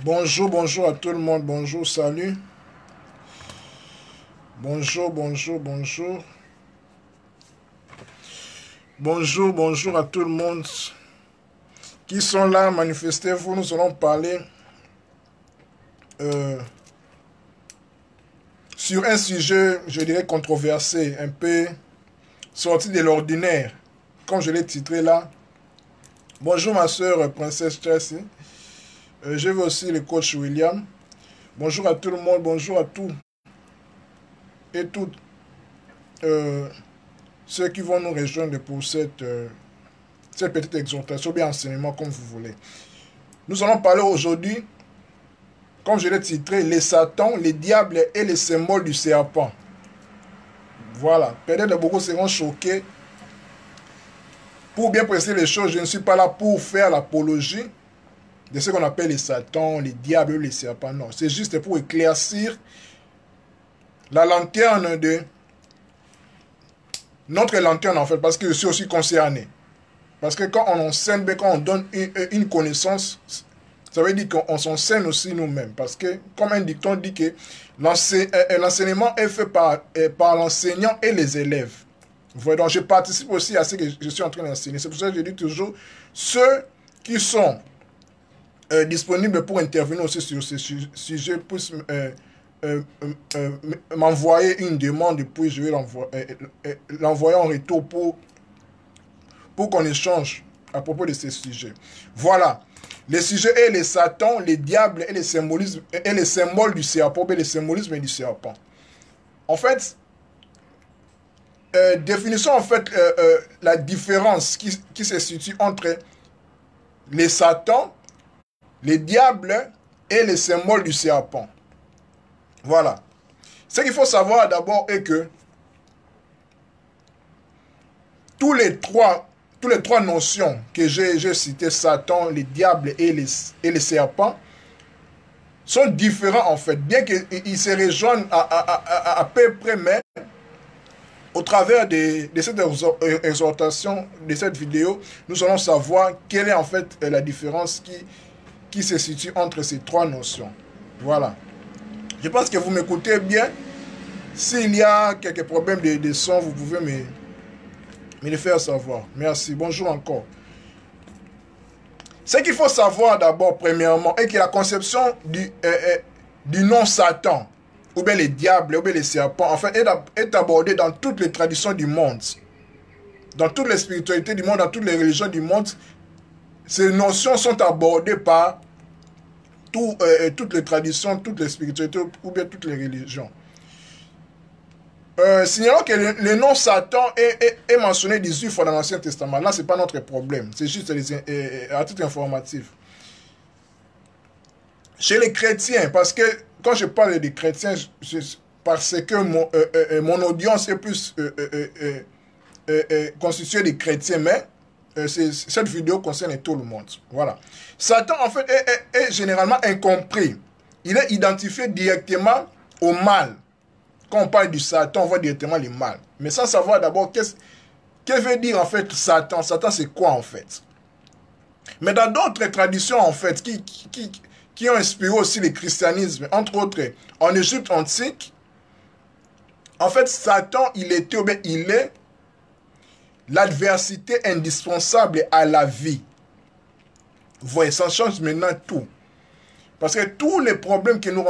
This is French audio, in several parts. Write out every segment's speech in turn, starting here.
Bonjour, bonjour à tout le monde. Bonjour, salut. Bonjour, bonjour, bonjour. Bonjour, bonjour à tout le monde qui sont là. Manifestez-vous. Nous allons parler sur un sujet, je dirais, controversé, un peu sorti de l'ordinaire, comme je l'ai titré là. Bonjour ma soeur, Princesse Chelsea. Je veux aussi le coach William. Bonjour à tout le monde, bonjour à tous et toutes ceux qui vont nous rejoindre pour cette petite exhortation, bien enseignement, comme vous voulez. Nous allons parler aujourd'hui, comme je l'ai titré, les satans, les diables et les symboles du serpent. Voilà, peut-être beaucoup seront choqués. Pour bien préciser les choses, je ne suis pas là pour faire l'apologie de ce qu'on appelle les satans, les diables, les serpents. Non, c'est juste pour éclaircir la lanterne de notre lanterne en fait, parce que je suis aussi concerné. Parce que quand on enseigne, quand on donne une connaissance, ça veut dire qu'on s'enseigne aussi nous-mêmes. Parce que, comme un dicton dit que l'enseignement est fait par l'enseignant et les élèves. Voilà, donc je participe aussi à ce que je suis en train d'enseigner. C'est pour ça que je dis toujours, ceux qui sont disponibles pour intervenir aussi sur ce sujet puissent m'envoyer une demande et puis je vais l'envoyer en retour pour qu'on échange à propos de ces sujets. Voilà. Les sujets est les satans, les diables et les symboles du serpent, et les symbolismes du serpent. En fait, définissons en fait la différence qui se situe entre les satans, les diables et les symboles du serpent. Voilà. Ce qu'il faut savoir d'abord est que tous les trois notions que j'ai citées, Satan, les diables et les serpents, sont différents en fait, bien qu'ils se rejoignent à peu près, mais au travers de cette exhortation, de cette vidéo, nous allons savoir quelle est en fait la différence qui se situe entre ces trois notions. Voilà. Je pense que vous m'écoutez bien. S'il y a quelques problèmes de son, vous pouvez me le faire savoir. Merci. Bonjour encore. Ce qu'il faut savoir d'abord, premièrement, est que la conception du nom Satan, ou bien les diables, ou bien les serpents, en fait, est abordée dans toutes les traditions du monde. Dans toutes les spiritualités du monde, dans toutes les religions du monde, ces notions sont abordées par toutes les traditions, toutes les spiritualités, ou bien toutes les religions. Signalons que le nom Satan est mentionné 18 fois dans l'Ancien Testament. Là, ce n'est pas notre problème. C'est juste à titre informatif. Chez les chrétiens, parce que quand je parle des chrétiens, parce que mon audience est plus constituée de chrétiens, mais cette vidéo concerne tout le monde. Voilà. Satan, en fait, est généralement incompris. Il est identifié directement au mal. Quand on parle du Satan, on voit directement le mal. Mais sans savoir d'abord qu'est-ce veut dire en fait Satan. Satan, c'est quoi en fait? Mais dans d'autres traditions en fait, qui ont inspiré aussi le christianisme, entre autres, en Égypte antique, en fait, Satan, il est l'adversité indispensable à la vie. Vous voyez, ça change maintenant tout. Parce que tous les problèmes que nous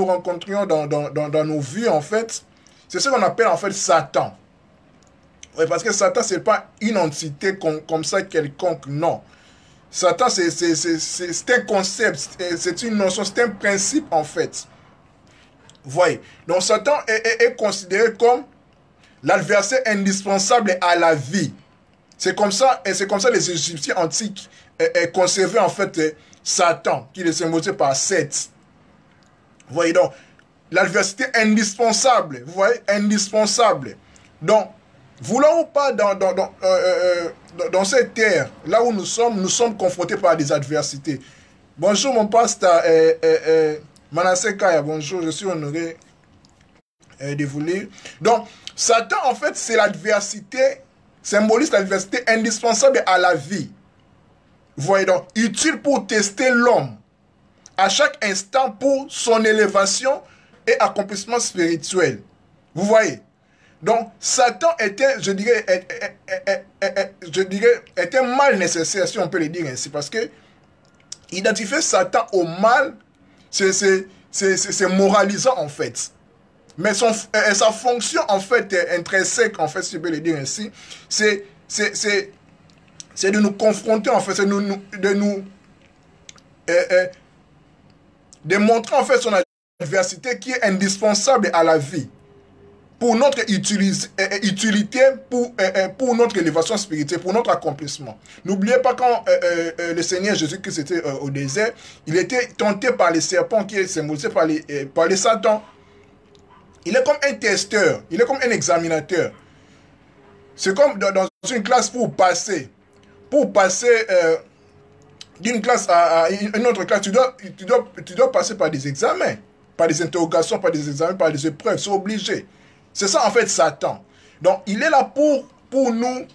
rencontrions dans nos vies, en fait, c'est ce qu'on appelle en fait Satan. Oui, parce que Satan, ce n'est pas une entité comme ça quelconque, non. Satan, c'est un concept, c'est une notion, c'est un principe en fait. Vous voyez. Donc Satan est considéré comme l'adversaire indispensable à la vie. C'est comme ça les Égyptiens antiques conservaient en fait Satan, qui est symbolisé par Seth. Vous voyez donc, l'adversité indispensable, vous voyez, indispensable. Donc, voulons ou pas, dans cette terre, là où nous sommes confrontés par des adversités. Bonjour mon pasteur, Manasseh Kaya, bonjour, je suis honoré de vous lire. Donc, Satan, en fait, c'est l'adversité, symbolise l'adversité indispensable à la vie. Vous voyez donc, utile pour tester l'homme, à chaque instant pour son élévation et accomplissement spirituel. Vous voyez? Donc, Satan était, je dirais, était mal nécessaire, si on peut le dire ainsi, parce que identifier Satan au mal, c'est moralisant, en fait. Mais sa fonction, en fait, intrinsèque, en fait, si je peux le dire ainsi, c'est de nous confronter, en fait, c'est de montrer, en fait, son adversité qui est indispensable à la vie, pour notre utilité, pour notre élévation spirituelle, pour notre accomplissement. N'oubliez pas quand le Seigneur Jésus-Christ était au désert, il était tenté par les serpents qui est symbolisé par les Satan. Il est comme un testeur, il est comme un examinateur. C'est comme dans une classe pour passer d'une classe à une autre classe, tu dois passer par des examens, par des interrogations, par des examens, par des épreuves, c'est obligé. C'est ça en fait Satan. Donc il est là pour nous,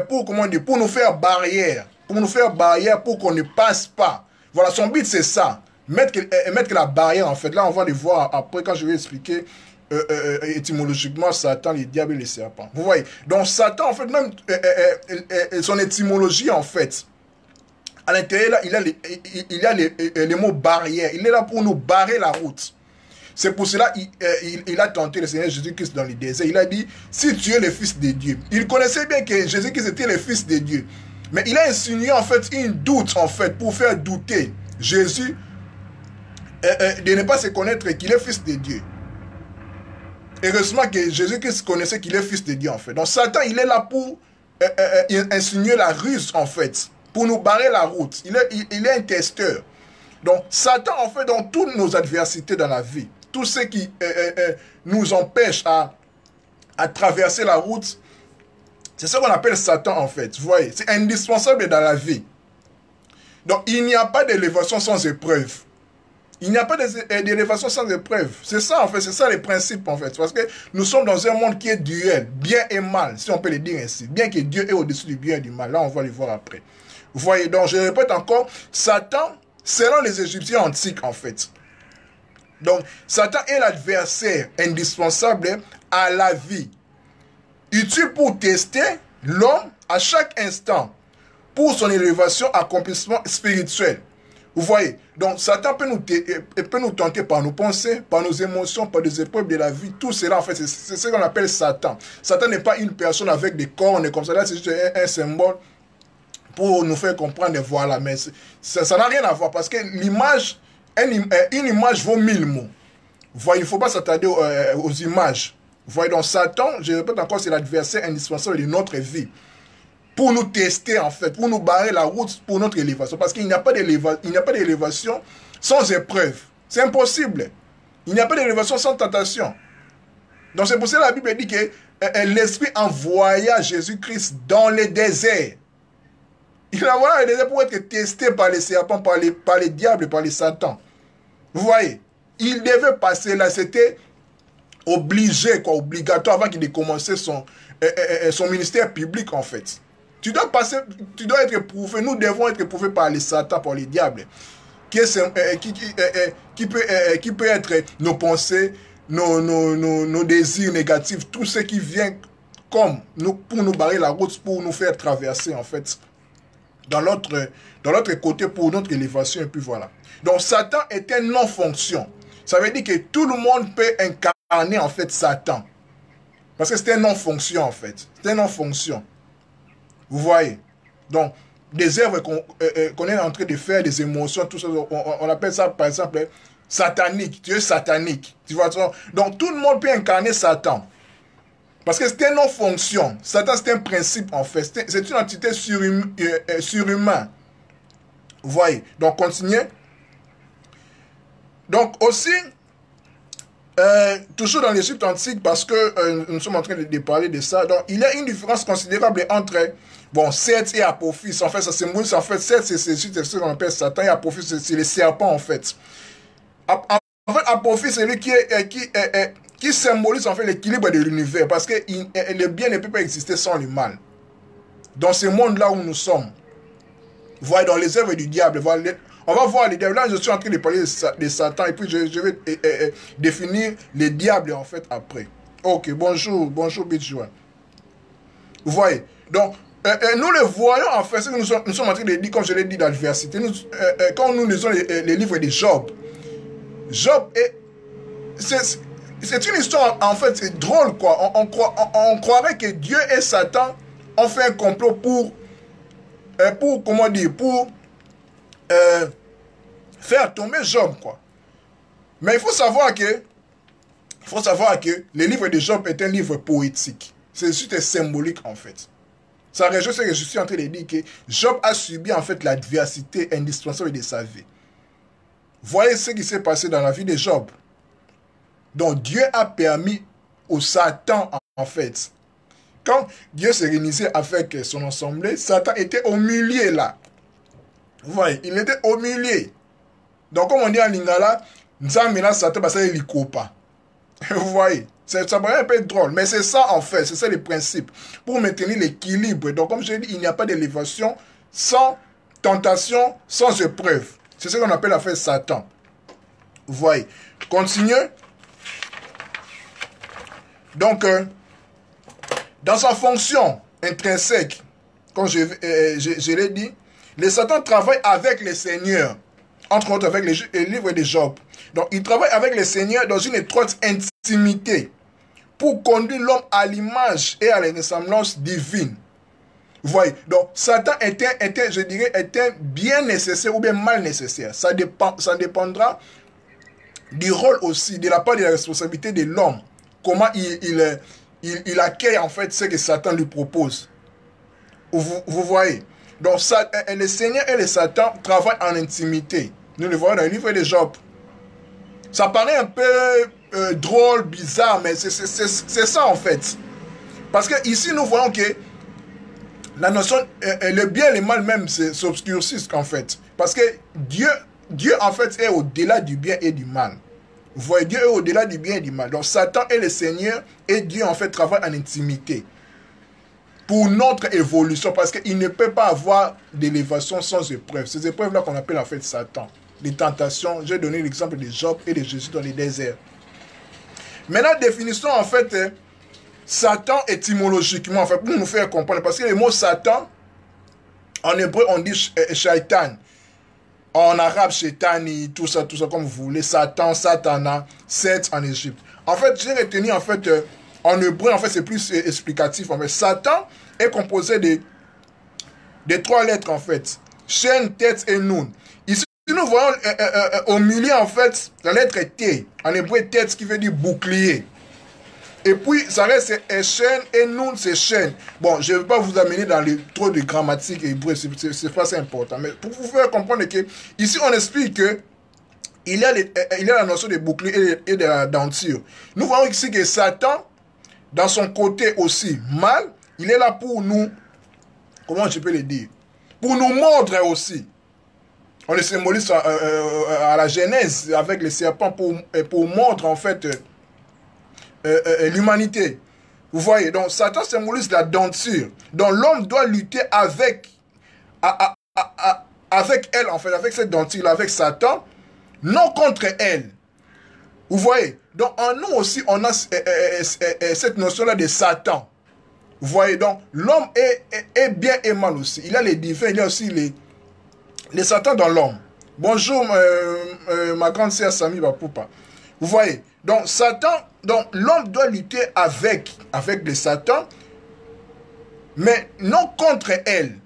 pour nous faire barrière, pour qu'on ne passe pas. Voilà, son but c'est ça, mettre la barrière en fait. Là on va le voir après quand je vais expliquer étymologiquement Satan, les diables et les serpents. Vous voyez, donc Satan en fait même son étymologie en fait. À l'intérieur là, il y a les mots barrière. Il est là pour nous barrer la route. C'est pour cela qu'il a tenté le Seigneur Jésus-Christ dans le désert. Il a dit, si tu es le Fils de Dieu. Il connaissait bien que Jésus-Christ était le Fils de Dieu. Mais il a insinué en fait une doute en fait pour faire douter Jésus de ne pas se connaître qu'il est Fils de Dieu. Heureusement que Jésus-Christ connaissait qu'il est Fils de Dieu en fait. Donc Satan, il est là pour insinuer la ruse en fait, pour nous barrer la route. Il est un testeur. Donc Satan en fait dans toutes nos adversités dans la vie, tout ce qui nous empêche à traverser la route, c'est ce qu'on appelle Satan en fait. Vous voyez, c'est indispensable dans la vie. Donc il n'y a pas d'élévation sans épreuve. Il n'y a pas d'élévation sans épreuve. C'est ça en fait, c'est ça les principes en fait. Parce que nous sommes dans un monde qui est duel, bien et mal, si on peut le dire ainsi. Bien que Dieu est au-dessus du bien et du mal. Là on va le voir après. Vous voyez, donc je répète encore, Satan, selon les Égyptiens antiques en fait. Donc, Satan est l'adversaire indispensable à la vie, utile pour tester l'homme à chaque instant, pour son élévation, accomplissement spirituel. Vous voyez, donc Satan peut nous tenter par nos pensées, par nos émotions, par des épreuves de la vie. Tout cela, en fait, c'est ce qu'on appelle Satan. Satan n'est pas une personne avec des cornes comme ça. Là, c'est juste un symbole pour nous faire comprendre, voilà. Mais ça n'a rien à voir parce que l'image, une image vaut 1000 mots. Vous voyez, il ne faut pas s'attarder aux images. Vous voyez, donc Satan, je répète encore, c'est l'adversaire indispensable de notre vie. Pour nous tester, en fait, pour nous barrer la route pour notre élévation. Parce qu'il n'y a pas d'élévation sans épreuve. C'est impossible. Il n'y a pas d'élévation sans tentation. Donc c'est pour ça que la Bible dit que l'Esprit envoya Jésus-Christ dans le désert. Il envoya le désert pour être testé par les serpents, par les diables, par les satans. Vous voyez, il devait passer là, c'était obligé, quoi, obligatoire avant qu'il ait commencé son ministère public en fait. Tu dois être éprouvé, nous devons être éprouvés par les satans, par les diables, qui peut être nos pensées, nos désirs négatifs, tout ce qui vient comme nous, pour nous barrer la route, pour nous faire traverser en fait dans l'autre côté pour notre élévation et puis voilà. Donc Satan est un non-fonction. Ça veut dire que tout le monde peut incarner en fait Satan. Parce que c'est un non-fonction en fait. C'est un non-fonction. Vous voyez. Donc, des œuvres qu'on est en train de faire, des émotions, tout ça, on appelle ça par exemple satanique. Tu es satanique. Tu vois, donc tout le monde peut incarner Satan. Parce que c'est un non-fonction. Satan c'est un principe en fait. C'est une entité surhumaine. Vous voyez. Donc, continuez. Donc aussi, toujours dans l'Égypte antique, parce que nous sommes en train de parler de ça, donc il y a une différence considérable entre, bon, Seth et Apophis. En fait, ça symbolise, en fait, Seth, c'est ce qu'on appelle Satan, et Apophis, c'est les serpents, en fait. En fait, Apophis, c'est lui qui symbolise, en fait, l'équilibre de l'univers, parce que le bien ne peut pas exister sans le mal. Dans ce monde-là où nous sommes, vous voyez, dans les œuvres du diable, On va voir les diables. Là, je suis en train de parler de Satan et puis je vais définir les diables en fait après. Ok, bonjour Bitjoin. Vous voyez. Donc, nous le voyons en fait, ce que nous sommes en train de dire, comme je l'ai dit dans l'adversité. Quand nous lisons les livres de Job, c'est une histoire en fait, c'est drôle quoi. On croirait que Dieu et Satan ont fait un complot pour comment dire, pour faire tomber Job quoi. Mais il faut savoir que le livre de Job est un livre poétique. C'est juste symbolique en fait. Ça rejoint ce que je suis en train de dire, que Job a subi en fait l'adversité indispensable de sa vie. Voyez ce qui s'est passé dans la vie de Job. Donc Dieu a permis au Satan en fait. Quand Dieu s'est réunisé avec son assemblée, Satan était au milieu là. Vous voyez, il était au milieu. Donc comme on dit en lingala, Nzamena Satan basa likopa. Vous voyez, ça paraît un peu drôle, mais c'est ça en fait, c'est ça le principe. Pour maintenir l'équilibre. Donc comme je l'ai dit, il n'y a pas d'élévation sans tentation, sans épreuve. C'est ce qu'on appelle la fête Satan. Vous voyez. Continuez. Donc, dans sa fonction intrinsèque, comme je l'ai dit, le Satan travaille avec les seigneurs, entre autres avec les livres de Job. Donc, il travaille avec les seigneurs dans une étroite intimité pour conduire l'homme à l'image et à la ressemblance divine. Vous voyez, donc Satan je dirais, était bien nécessaire ou bien mal nécessaire. Ça dépendra du rôle aussi, de la part de la responsabilité de l'homme. Comment il accueille en fait ce que Satan lui propose. Vous voyez. Donc le Seigneur et le Satan travaillent en intimité. Nous le voyons dans le livre de Job. Ça paraît un peu drôle, bizarre, mais c'est ça en fait. Parce que ici nous voyons que la notion, le bien et le mal même s'obscurcissent en fait. Parce que Dieu en fait est au-delà du bien et du mal. Vous voyez, Dieu est au-delà du bien et du mal. Donc Satan est le Seigneur et Dieu en fait travaille en intimité. Pour notre évolution, parce qu'il ne peut pas avoir d'élévation sans épreuve. Ces épreuves-là qu'on appelle en fait Satan. Les tentations, j'ai donné l'exemple de Job et de Jésus dans les déserts. Maintenant, définissons en fait Satan étymologiquement, en fait, pour nous faire comprendre. Parce que le mot Satan, en hébreu, on dit shaitan. En arabe, shaitani, tout ça, comme vous voulez. Satan, Satana, Seth en Égypte. En fait, j'ai retenu, en fait, en hébreu, en fait, c'est plus explicatif. En fait, Satan est composé de 3 lettres, en fait. Shen, tête et nun. Ici, nous voyons au milieu, en fait, la lettre T. En hébreu, tête, ce qui veut dire bouclier. Et puis, ça reste chaîne et nun, c'est chaîne. Bon, je ne vais pas vous amener dans trop de grammatique et hébreu, c'est pas assez important. Mais pour vous faire comprendre que, ici, on explique que il y a la notion de bouclier et de la denture. Nous voyons ici que Satan, dans son côté aussi mal, il est là pour nous, comment je peux le dire, pour nous mordre aussi. On le symbolise à la Genèse avec les serpents pour mordre en fait l'humanité. Vous voyez, donc Satan symbolise la denture. Donc l'homme doit lutter avec elle, en fait, avec cette denture, avec Satan, non contre elle. Vous voyez, donc en nous aussi, on a cette notion-là de Satan. Vous voyez, donc l'homme est bien et mal aussi. Il y a les divins, il y a aussi les Satan dans l'homme. Bonjour, ma grande sœur Sami Bapoupa. Vous voyez, donc Satan, donc l'homme doit lutter avec le Satan, mais non contre elle.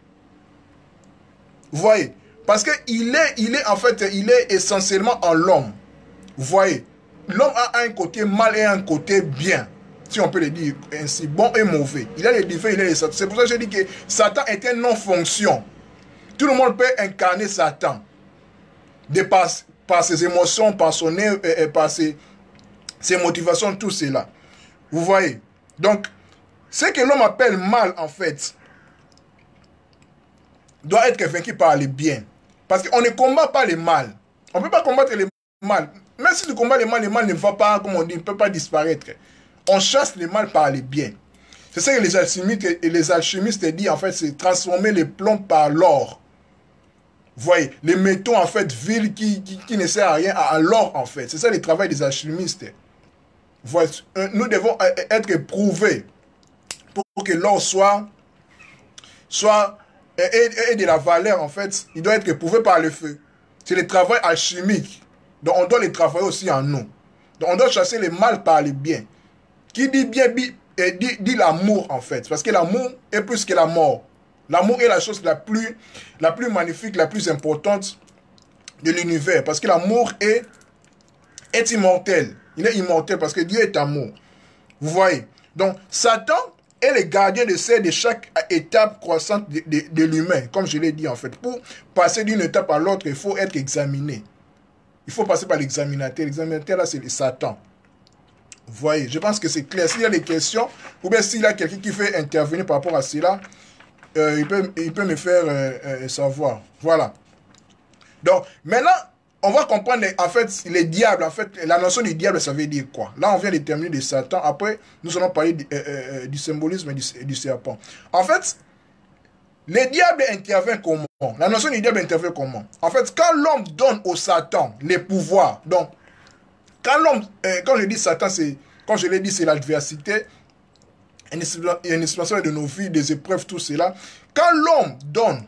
Vous voyez, parce que il est essentiellement en l'homme. Vous voyez, l'homme a un côté mal et un côté bien, si on peut le dire ainsi, bon et mauvais. Il a les divins, il a les Satan. C'est pour ça que je dis que Satan est une non-fonction. Tout le monde peut incarner Satan par ses émotions, par son par ses motivations, tout cela. Vous voyez. Donc, ce que l'homme appelle mal, en fait, doit être vaincu par le bien. Parce qu'on ne combat pas le mal. On ne peut pas combattre le mal. Même si tu combats le mal ne va pas, comme on dit, ne peut pas disparaître. On chasse le mal par le bien. C'est ça que les alchimistes disent, en fait, c'est transformer les plombs par l'or. voyez, les métaux, en fait, vils qui ne servent à rien, à l'or, en fait. C'est ça le travail des alchimistes. Voyez, nous devons être éprouvés pour que l'or soit et de la valeur, en fait. Il doit être éprouvé par le feu. C'est le travail alchimique. Donc, on doit le travailler aussi en nous. Donc, on doit chasser le mal par le bien. Qui dit bien, dit l'amour, en fait. Parce que l'amour est plus que la mort. L'amour est la chose la plus magnifique, la plus importante de l'univers. Parce que l'amour est immortel. Il est immortel parce que Dieu est amour. Vous voyez. Donc, Satan est le gardien de chaque étape croissante de l'humain. Comme je l'ai dit, en fait. Pour passer d'une étape à l'autre, il faut être examiné. Il faut passer par l'examinateur. L'examinateur, là, c'est Satan. Vous voyez. Je pense que c'est clair. S'il y a des questions, ou bien s'il y a quelqu'un qui fait intervenir par rapport à cela, il peut me faire savoir. Voilà. Donc, maintenant, on va comprendre, en fait, les diables. En fait, la notion du diable, ça veut dire quoi? Là, on vient de terminer de Satan. Après, nous allons parler du symbolisme et du serpent. En fait, les diables interviennent comment? La notion du diable intervient comment? En fait, quand l'homme donne au Satan les pouvoirs, donc, quand l'homme, quand je dis Satan, quand je l'ai dit, c'est l'adversité, une expression de nos vies, des épreuves, tout cela. Quand l'homme donne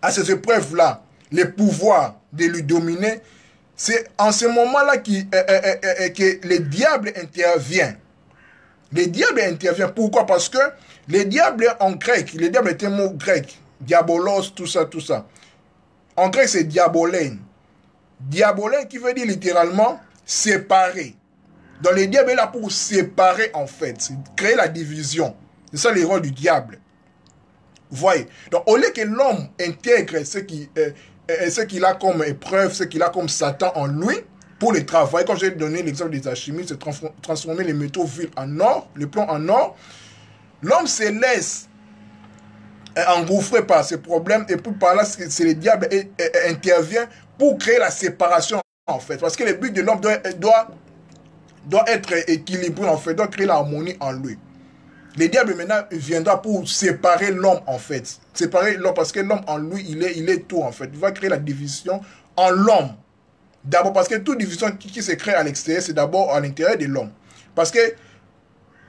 à ces épreuves-là les pouvoirs de lui dominer, c'est en ce moment-là que le diable intervient. Le diable intervient. Pourquoi? Parce que le diable en grec, le diable est un mot grec, diabolos, tout ça, tout ça. En grec, c'est diabolène. Diabolène qui veut dire littéralement séparer. Donc le diable est là pour séparer, en fait, créer la division. C'est ça le rôle du diable. Vous voyez? Donc au lieu que l'homme intègre ce qu'il a comme épreuve, ce qu'il a comme Satan en lui, pour le travail, comme j'ai donné l'exemple des alchimistes, c'est transformer les métaux vils en or, le plomb en or, l'homme se laisse engouffrer par ces problèmes, et puis par là, c'est le diable intervient pour créer la séparation, en fait. Parce que le but de l'homme doit être équilibré, en fait, doit créer l'harmonie en lui. Le diable maintenant viendra pour séparer l'homme, en fait. Séparer l'homme, parce que l'homme en lui, il est tout, en fait. Il va créer la division en l'homme. D'abord, parce que toute division qui se crée à l'extérieur, c'est d'abord à l'intérieur de l'homme. Parce que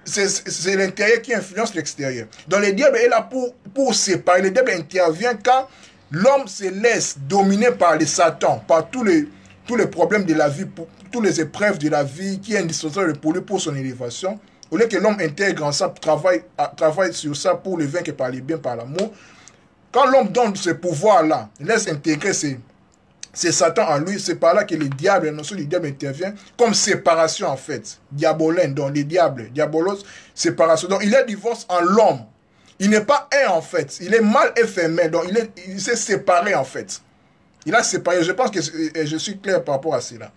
c'est l'intérieur qui influence l'extérieur. Donc le diable est là pour séparer. Le diable intervient quand l'homme se laisse dominer par les Satan, par tous les problèmes de la vie, toutes les épreuves de la vie qui est indispensable pour lui, pour son élévation. Au lieu que l'homme intègre en ça, travaille sur ça pour le vaincre par le bien, par l'amour. Quand l'homme donne ce pouvoir-là, il laisse intégrer c'est Satan en lui, c'est par là que le diable, la notion du diable intervient comme séparation, en fait. Diabolène, donc les diables, diabolos, séparation. Donc il est divorce en l'homme. Il n'est pas un, en fait. Il est mâle et féminin, donc il s'est séparé, en fait. Il a séparé. Je pense que je suis clair par rapport à cela.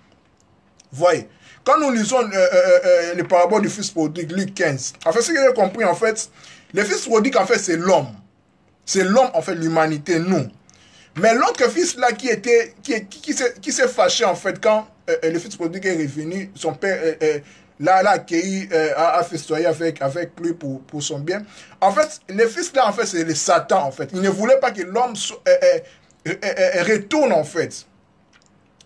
Voyez. Quand nous lisons les paraboles du fils prodigue, Luc 15, en fait, ce que j'ai compris, en fait, le fils prodigue, en fait, c'est l'homme. C'est l'homme, en fait, l'humanité, nous. Mais l'autre fils là qui s'est fâché en fait quand le fils prodigue est revenu, son père l'a accueilli, a festoyé avec lui pour son bien. En fait, le fils là en fait c'est le Satan en fait. Il ne voulait pas que l'homme retourne en fait,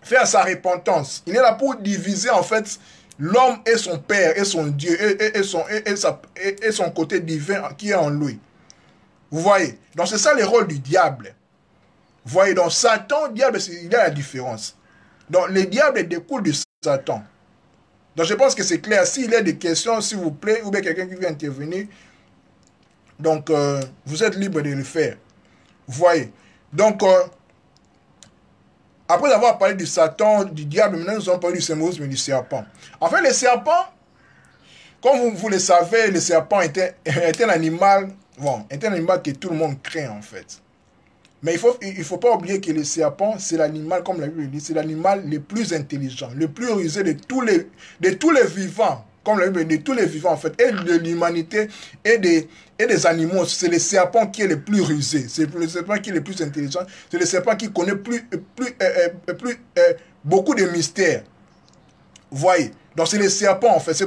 faire sa repentance. Il est là pour diviser en fait l'homme et son père et son Dieu et son côté divin qui est en lui. Vous voyez? Donc c'est ça le rôle du diable. Vous voyez, donc Satan, diable, il y a la différence. Donc le diable découle de Satan. Donc je pense que c'est clair. S'il y a des questions, s'il vous plaît, ou bien quelqu'un qui veut intervenir, donc vous êtes libre de le faire. Vous voyez. Donc, après avoir parlé du Satan, du diable, maintenant nous allons parler du symbolisme et du serpent. En fait, le serpent, comme vous le savez, le serpent est un animal, est un animal que tout le monde craint en fait. Mais il faut pas oublier que le serpent, c'est l'animal, comme la Bible dit, c'est l'animal le plus intelligent, le plus rusé de tous les vivants, comme la Bible dit, de tous les vivants en fait, et de l'humanité et des animaux. C'est le serpent qui est le plus rusé, c'est le serpent qui est le plus intelligent, c'est le serpent qui connaît beaucoup de mystères. Vous voyez? Donc c'est le serpent en fait, c'est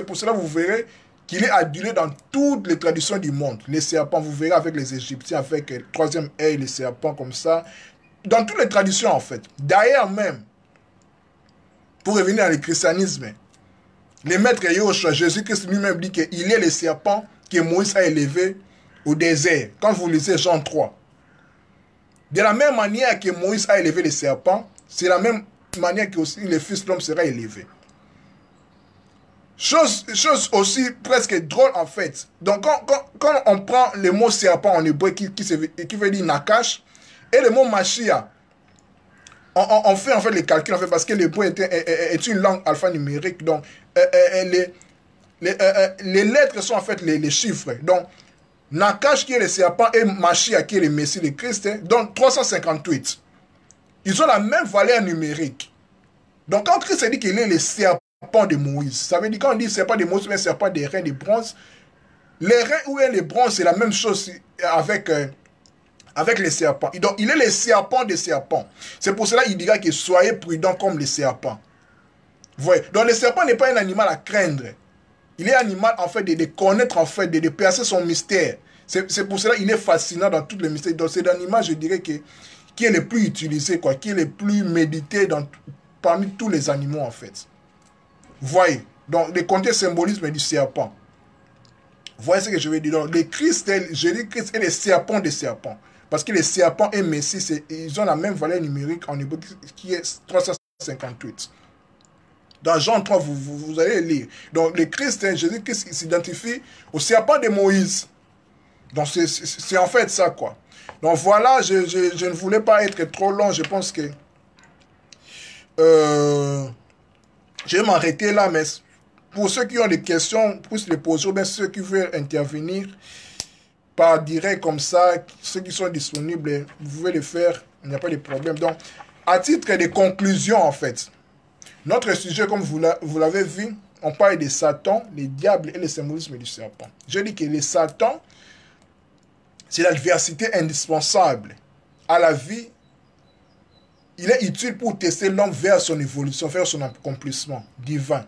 pour cela que vous verrez qu'il est adulé dans toutes les traditions du monde. Les serpents, vous verrez avec les Égyptiens, avec le troisième œil, les serpents comme ça. dans toutes les traditions, en fait. D'ailleurs même, pour revenir dans le christianisme, les maîtres Yoshua, Jésus-Christ lui-même dit qu'il est le serpent que Moïse a élevé au désert. Quand vous lisez Jean 3. De la même manière que Moïse a élevé le serpent, c'est la même manière que aussi le Fils de l'homme sera élevé. Chose aussi presque drôle en fait. Donc quand on prend le mot serpent en hébreu qui veut dire nakash, et le mot machia, on fait en fait les calculs en fait, parce que l'hébreu est une langue alphanumérique. Donc les lettres sont en fait les chiffres. Donc Nakash qui est le serpent et Machia qui est le Messie de Christ, donc 358. Ils ont la même valeur numérique. Donc quand Christ dit qu'il est le serpent de Moïse, ça veut dire quand on dit serpent de Moïse, c'est un serpent des reins de bronze. Les reins ou les bronzes, c'est la même chose avec les serpents. Donc il est le serpent des serpents. C'est pour cela qu'il dira que soyez prudents comme les serpents. Vous voyez? Donc le serpent n'est pas un animal à craindre. Il est animal, en fait, de connaître, en fait, de percer son mystère. C'est pour cela qu'il est fascinant dans tous les mystères. Donc, c'est l'animal, je dirais, qui est le plus utilisé, quoi, qui est le plus médité parmi tous les animaux, en fait. Vous voyez? Donc, le côté symbolisme du serpent. Vous voyez ce que je veux dire? Donc, Jésus-Christ est le serpent des serpents. Parce que les serpents et Messie, ils ont la même valeur numérique en hébreu qui est 358. Dans Jean 3, vous allez lire. Donc, le Christ, Jésus-Christ, s'identifie au serpent de Moïse. Donc, c'est en fait ça, quoi. Donc, voilà, je ne voulais pas être trop long. Je pense que je vais m'arrêter là, mais pour ceux qui ont des questions, puissent les poser, ou bien ceux qui veulent intervenir par direct comme ça, ceux qui sont disponibles, vous pouvez le faire, il n'y a pas de problème. Donc, à titre de conclusion, en fait, notre sujet, comme vous l'avez vu, on parle de Satan, les diables et le symbolisme du serpent. Je dis que le Satan, c'est l'adversité indispensable à la vie. Il est utile pour tester l'homme vers son évolution, vers son accomplissement divin.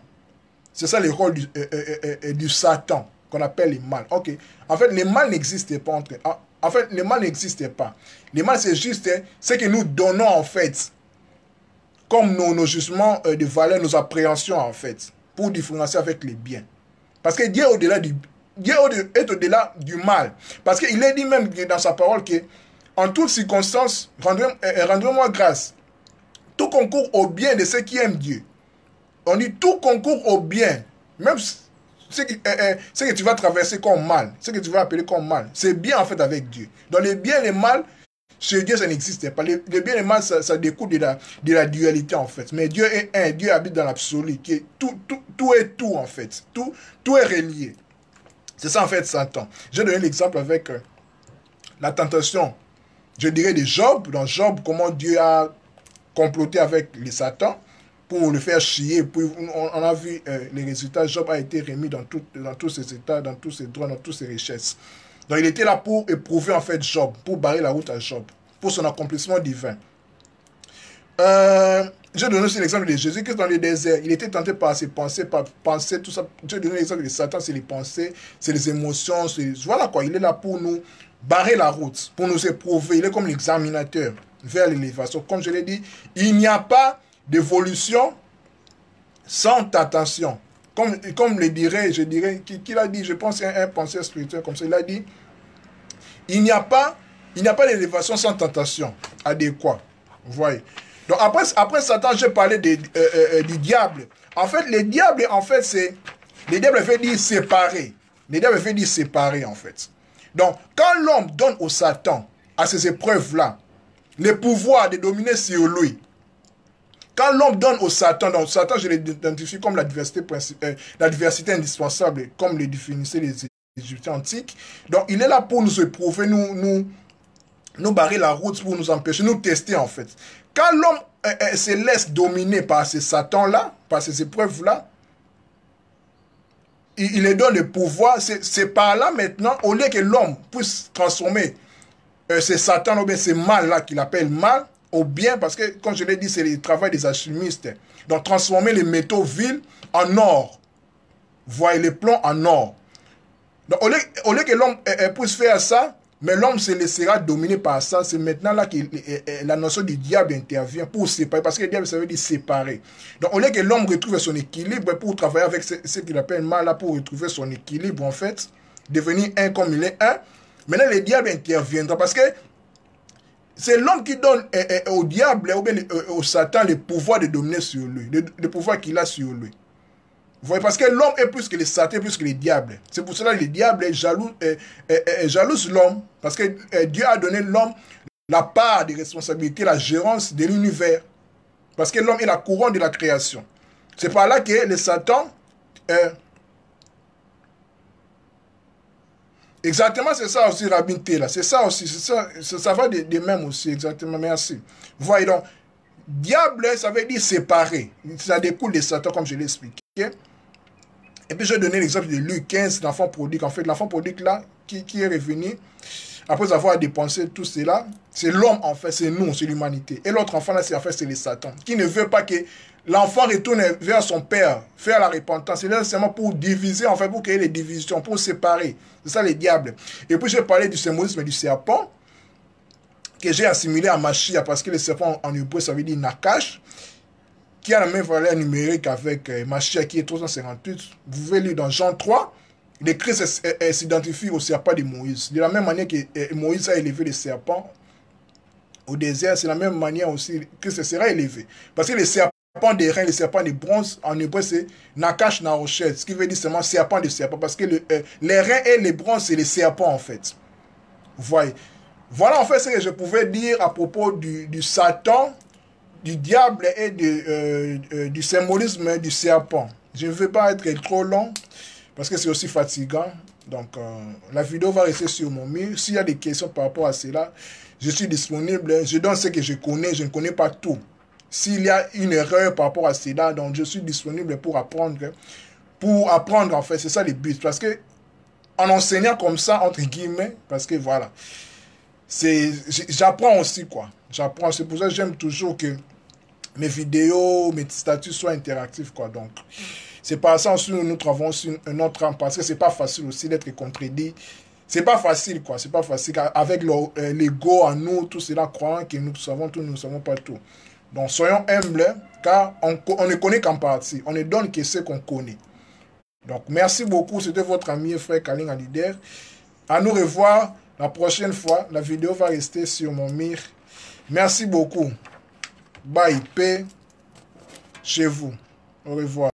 C'est ça le rôle du Satan, qu'on appelle le mal. Ok. En fait, le mal n'existe pas. En fait, le mal n'existe pas. Le mal, c'est juste ce que nous donnons, en fait, comme nos jugements de valeur, nos appréhensions, en fait, pour différencier avec les biens. Parce que Dieu est au-delà du mal. Parce qu'il est dit même dans sa parole que, en toutes circonstances, rendez-moi grâce. Tout concourt au bien de ceux qui aiment Dieu. On dit tout concourt au bien. Même ce que tu vas traverser comme mal, ce que tu vas appeler comme mal, c'est bien en fait avec Dieu. Donc les biens et les mal, chez Dieu, ça n'existe pas. Le bien et le mal, ça découle de la dualité, en fait. Mais Dieu est un. Dieu habite dans l'absolu. Tout est tout, en fait. Tout est relié. C'est ça, en fait, Satan. Je vais donner l'exemple avec la tentation, je dirais, de Job. Dans Job, comment Dieu a comploté avec les Satan pour le faire chier. Puis on a vu les résultats. Job a été remis dans tous ses états, dans tous ses droits, dans toutes ses richesses. Donc il était là pour éprouver en fait Job, pour barrer la route à Job, pour son accomplissement divin. Je donne aussi l'exemple de Jésus-Christ dans le désert. Il était tenté par ses pensées, par penser, tout ça. Je donne l'exemple de Satan, c'est les pensées, c'est les émotions. Voilà quoi, il est là pour nous barrer la route, pour nous éprouver. Il est comme l'examinateur vers l'élévation. Comme je l'ai dit, il n'y a pas d'évolution sans tentation. Comme le dirait, je dirais, qui l'a dit, je pense un penseur spirituel comme ça, il a dit, il n'y a pas d'élévation sans tentation adéquate. Vous voyez. Donc après Satan, j'ai parlé du diable. En fait, le diable, en fait, le diable veut dire séparer. Le diable veut dire séparer, en fait. Donc, quand l'homme donne au Satan, à ces épreuves-là, le pouvoir de dominer sur lui, quand l'homme donne au Satan, donc Satan, je l'identifie comme l'adversité indispensable, comme le définissaient les Égyptiens antiques. Donc, il est là pour nous éprouver, nous barrer la route, pour nous empêcher, nous tester, en fait. Quand l'homme se laisse dominer par ces Satans-là, par ces épreuves-là, il lui donne le pouvoir. C'est par là, maintenant, au lieu que l'homme puisse transformer ces Satans, ou bien ces mal-là qu'il appelle mal, au bien, parce que, comme je l'ai dit, c'est le travail des alchimistes. Donc, transformer les métaux vils en or. Voyez les plombs en or. Donc, au lieu que l'homme puisse faire ça, Mais l'homme se laissera dominer par ça. C'est maintenant là que la notion du diable intervient pour séparer. Parce que le diable, ça veut dire séparer. Donc, au lieu que l'homme retrouve son équilibre pour travailler avec ce qu'il appelle mal, là, pour retrouver son équilibre, en fait, devenir un comme il est un, maintenant le diable interviendra. Parce que c'est l'homme qui donne au diable ou bien au Satan le pouvoir de dominer sur lui, le pouvoir qu'il a sur lui. Vous voyez, parce que l'homme est plus que le Satan, plus que le diable. C'est pour cela que le diable est jaloux l'homme. Parce que Dieu a donné l'homme la part de responsabilité, la gérance de l'univers. Parce que l'homme est la couronne de la création. C'est par là que le Satan... exactement, c'est ça aussi, Rabin Tela. C'est ça aussi, ça va de même aussi, exactement, merci. Vous voyez donc, diable, ça veut dire séparer. Ça découle de Satan, comme je l'ai expliqué. Et puis je vais donner l'exemple de Luc 15, l'enfant prodigue. En fait, l'enfant prodigue là, qui est revenu, après avoir dépensé tout cela, c'est l'homme en fait, c'est nous, c'est l'humanité. Et l'autre enfant là, c'est en fait, c'est le Satan, qui ne veut pas que l'enfant retourne vers son père, faire la repentance. C'est seulement pour diviser, en fait, pour créer les divisions, pour séparer. C'est ça les diables. Et puis je vais parler du symbolisme du serpent, que j'ai assimilé à Machia, parce que le serpent en hébreu, ça veut dire Nakash, qui a la même valeur numérique avec Machia, qui est 358. Vous pouvez lire dans Jean 3, le Christ s'identifie au serpent de Moïse. De la même manière que Moïse a élevé le serpent au désert, c'est la même manière aussi que Christ sera élevé. Parce que le serpent des reins, le serpent de bronze, en hébreu, c'est Nakash Narochet, ce qui veut dire seulement serpent de serpent. Parce que les reins et les bronzes, c'est les serpents, en fait. Vous voyez. Voilà, en fait, ce que je pouvais dire à propos du Satan, du diable et du symbolisme du serpent. Je ne veux pas être trop long, parce que c'est aussi fatigant. Donc, la vidéo va rester sur mon mur. S'il y a des questions par rapport à cela, je suis disponible. Je donne ce que je connais. Je ne connais pas tout. S'il y a une erreur par rapport à cela, donc je suis disponible pour apprendre. Pour apprendre, en fait, c'est ça le but. Parce que, en enseignant comme ça, entre guillemets, parce que voilà, j'apprends aussi, quoi. J'apprends. C'est pour ça que j'aime toujours que mes vidéos, mes statuts soient interactifs, quoi. Donc, c'est par ça aussi que nous travaillons sur un autre rang, parce que c'est pas facile aussi d'être contredit. C'est pas facile, quoi. C'est pas facile. Avec l'ego en nous, tout cela, croyant que nous savons tout, nous ne savons pas tout. Donc, soyons humbles, car on ne connaît qu'en partie. On ne donne que ce qu'on connaît. Donc, merci beaucoup. C'était votre ami et frère Kaling Alider. À nous revoir la prochaine fois. La vidéo va rester sur mon mur. Merci beaucoup. Bye, paix chez vous. Au revoir.